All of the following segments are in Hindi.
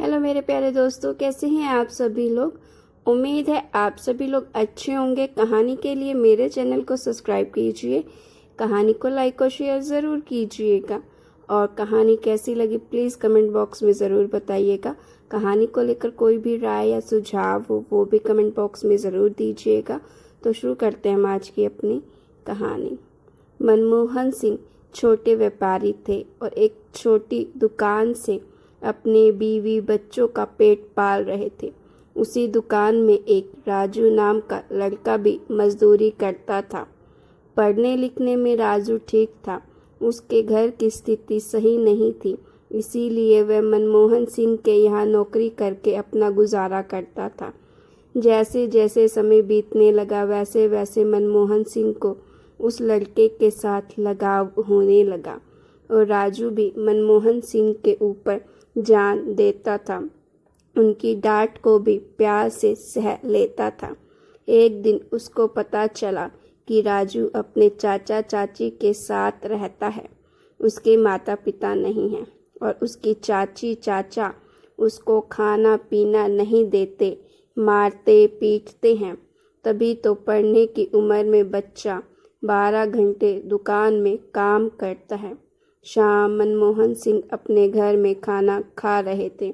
हेलो मेरे प्यारे दोस्तों, कैसे हैं आप सभी लोग। उम्मीद है आप सभी लोग अच्छे होंगे। कहानी के लिए मेरे चैनल को सब्सक्राइब कीजिए, कहानी को लाइक और शेयर ज़रूर कीजिएगा और कहानी कैसी लगी प्लीज़ कमेंट बॉक्स में ज़रूर बताइएगा। कहानी को लेकर कोई भी राय या सुझाव हो वो भी कमेंट बॉक्स में ज़रूर दीजिएगा। तो शुरू करते हैं हम आज की अपनी कहानी। मनमोहन सिंह छोटे व्यापारी थे और एक छोटी दुकान से अपने बीवी बच्चों का पेट पाल रहे थे। उसी दुकान में एक राजू नाम का लड़का भी मजदूरी करता था। पढ़ने लिखने में राजू ठीक था। उसके घर की स्थिति सही नहीं थी, इसीलिए वह मनमोहन सिंह के यहाँ नौकरी करके अपना गुजारा करता था। जैसे जैसे समय बीतने लगा वैसे वैसे मनमोहन सिंह को उस लड़के के साथ लगाव होने लगा और राजू भी मनमोहन सिंह के ऊपर जान देता था। उनकी डांट को भी प्यार से सह लेता था। एक दिन उसको पता चला कि राजू अपने चाचा चाची के साथ रहता है। उसके माता पिता नहीं हैं और उसकी चाची चाचा उसको खाना पीना नहीं देते, मारते पीटते हैं। तभी तो पढ़ने की उम्र में बच्चा 12 घंटे दुकान में काम करता है। शाम मनमोहन सिंह अपने घर में खाना खा रहे थे,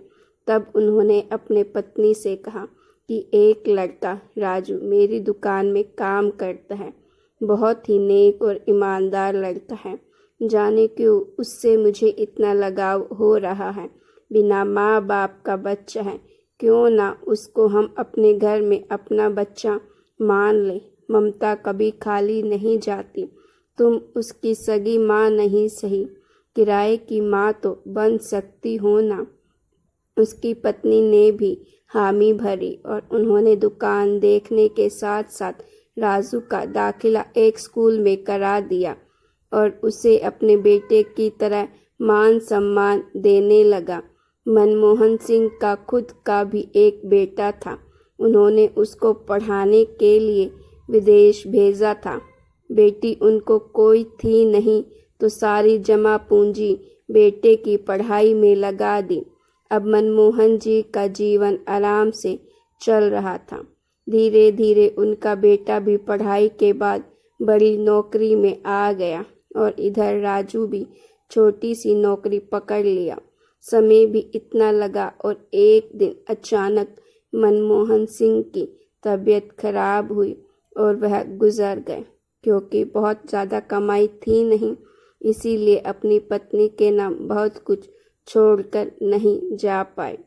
तब उन्होंने अपने पत्नी से कहा कि एक लड़का राजू मेरी दुकान में काम करता है। बहुत ही नेक और ईमानदार लड़का है। जाने क्यों उससे मुझे इतना लगाव हो रहा है। बिना माँ बाप का बच्चा है, क्यों ना उसको हम अपने घर में अपना बच्चा मान लें। ममता कभी खाली नहीं जाती। तुम उसकी सगी माँ नहीं सही, किराए की माँ तो बन सकती हो ना। उसकी पत्नी ने भी हामी भरी और उन्होंने दुकान देखने के साथ साथ राजू का दाखिला एक स्कूल में करा दिया और उसे अपने बेटे की तरह मान सम्मान देने लगा। मनमोहन सिंह का खुद का भी एक बेटा था। उन्होंने उसको पढ़ाने के लिए विदेश भेजा था। बेटी उनको कोई थी नहीं तो सारी जमा पूंजी बेटे की पढ़ाई में लगा दी। अब मनमोहन जी का जीवन आराम से चल रहा था। धीरे धीरे उनका बेटा भी पढ़ाई के बाद बड़ी नौकरी में आ गया और इधर राजू भी छोटी सी नौकरी पकड़ लिया। समय भी इतना लगा और एक दिन अचानक मनमोहन सिंह की तबीयत खराब हुई और वह गुजर गए। क्योंकि बहुत ज़्यादा कमाई थी नहीं, इसीलिए अपनी पत्नी के नाम बहुत कुछ छोड़कर नहीं जा पाए।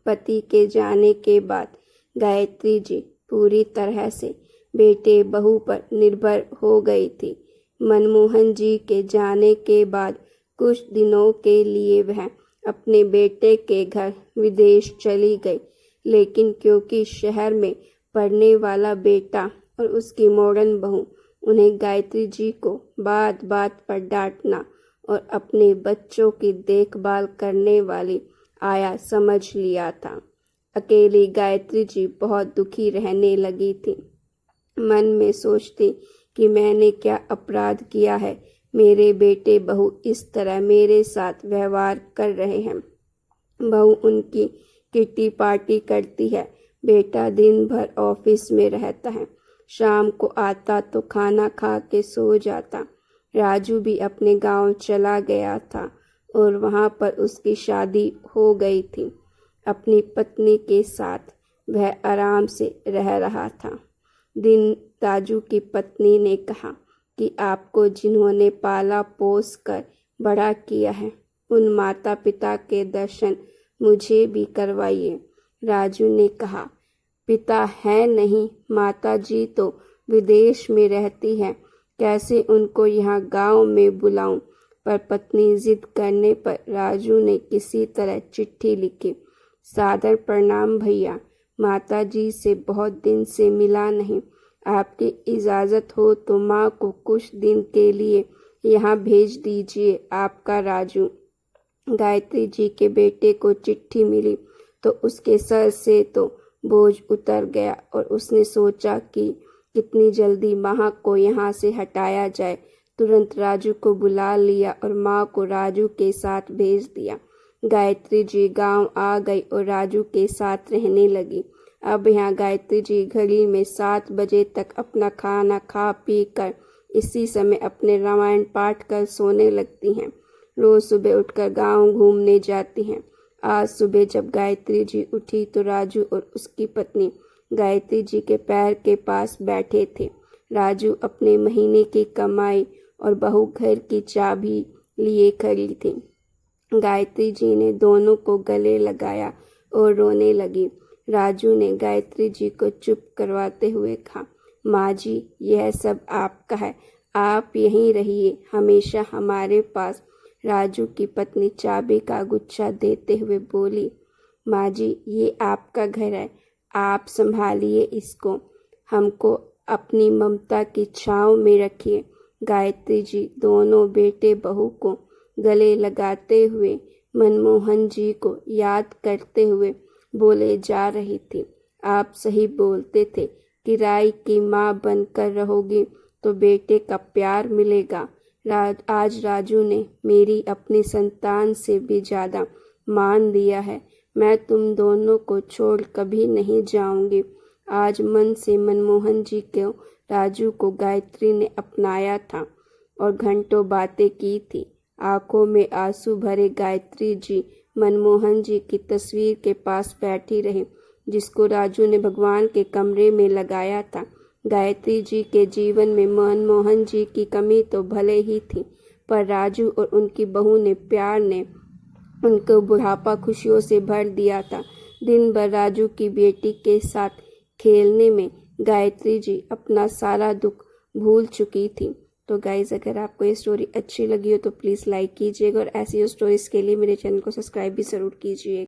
पति के जाने के बाद गायत्री जी पूरी तरह से बेटे बहू पर निर्भर हो गई थी। मनमोहन जी के जाने के बाद कुछ दिनों के लिए वह अपने बेटे के घर विदेश चली गई, लेकिन क्योंकि शहर में पढ़ने वाला बेटा और उसकी मॉडर्न बहू उन्हें गायत्री जी को बात बात पर डांटना और अपने बच्चों की देखभाल करने वाली आया समझ लिया था। अकेली गायत्री जी बहुत दुखी रहने लगी थी। मन में सोचती कि मैंने क्या अपराध किया है, मेरे बेटे बहू इस तरह मेरे साथ व्यवहार कर रहे हैं। बहू उनकी किटी पार्टी करती है, बेटा दिन भर ऑफिस में रहता है, शाम को आता तो खाना खा के सो जाता। राजू भी अपने गांव चला गया था और वहां पर उसकी शादी हो गई थी। अपनी पत्नी के साथ वह आराम से रह रहा था। दिन राजू की पत्नी ने कहा कि आपको जिन्होंने पाला पोस कर बड़ा किया है, उन माता पिता के दर्शन मुझे भी करवाइए। राजू ने कहा, पिता है नहीं, माता जी तो विदेश में रहती है, कैसे उनको यहाँ गांव में बुलाऊं। पर पत्नी जिद करने पर राजू ने किसी तरह चिट्ठी लिखी। सादर प्रणाम भैया, माता जी से बहुत दिन से मिला नहीं, आपकी इजाज़त हो तो माँ को कुछ दिन के लिए यहाँ भेज दीजिए, आपका राजू। गायत्री जी के बेटे को चिट्ठी मिली तो उसके सर से तो बोझ उतर गया और उसने सोचा कि कितनी जल्दी माँ को यहाँ से हटाया जाए। तुरंत राजू को बुला लिया और माँ को राजू के साथ भेज दिया। गायत्री जी गांव आ गई और राजू के साथ रहने लगी। अब यहाँ गायत्री जी घड़ी में 7 बजे तक अपना खाना खा पी कर इसी समय अपने रामायण पाठ कर सोने लगती हैं। रोज सुबह उठकर गांव घूमने जाती हैं। आज सुबह जब गायत्री जी उठी तो राजू और उसकी पत्नी गायत्री जी के पैर के पास बैठे थे। राजू अपने महीने की कमाई और बहू घर की चाबी लिए खड़ी थी। गायत्री जी ने दोनों को गले लगाया और रोने लगी। राजू ने गायत्री जी को चुप करवाते हुए कहा, माँ जी, यह सब आपका है, आप यहीं रहिए हमेशा हमारे पास। राजू की पत्नी चाबी का गुच्छा देते हुए बोली, माँ जी, ये आपका घर है, आप संभालिए इसको, हमको अपनी ममता की छाँव में रखिए। गायत्री जी दोनों बेटे बहू को गले लगाते हुए मनमोहन जी को याद करते हुए बोले जा रही थी। आप सही बोलते थे कि राई की माँ बनकर रहोगी तो बेटे का प्यार मिलेगा। आज राजू ने मेरी अपनी संतान से भी ज़्यादा मान दिया है। मैं तुम दोनों को छोड़ कभी नहीं जाऊंगी। आज मन से मनमोहन जी को राजू को गायत्री ने अपनाया था और घंटों बातें की थी। आंखों में आंसू भरे गायत्री जी मनमोहन जी की तस्वीर के पास बैठी रही, जिसको राजू ने भगवान के कमरे में लगाया था। गायत्री जी के जीवन में मनमोहन जी की कमी तो भले ही थी, पर राजू और उनकी बहू ने प्यार ने उनको बुढ़ापा खुशियों से भर दिया था। दिन भर राजू की बेटी के साथ खेलने में गायत्री जी अपना सारा दुख भूल चुकी थी। तो गाइज़, अगर आपको ये स्टोरी अच्छी लगी हो तो प्लीज़ लाइक कीजिएगा और ऐसी स्टोरीज़ के लिए मेरे चैनल को सब्सक्राइब भी ज़रूर कीजिएगा।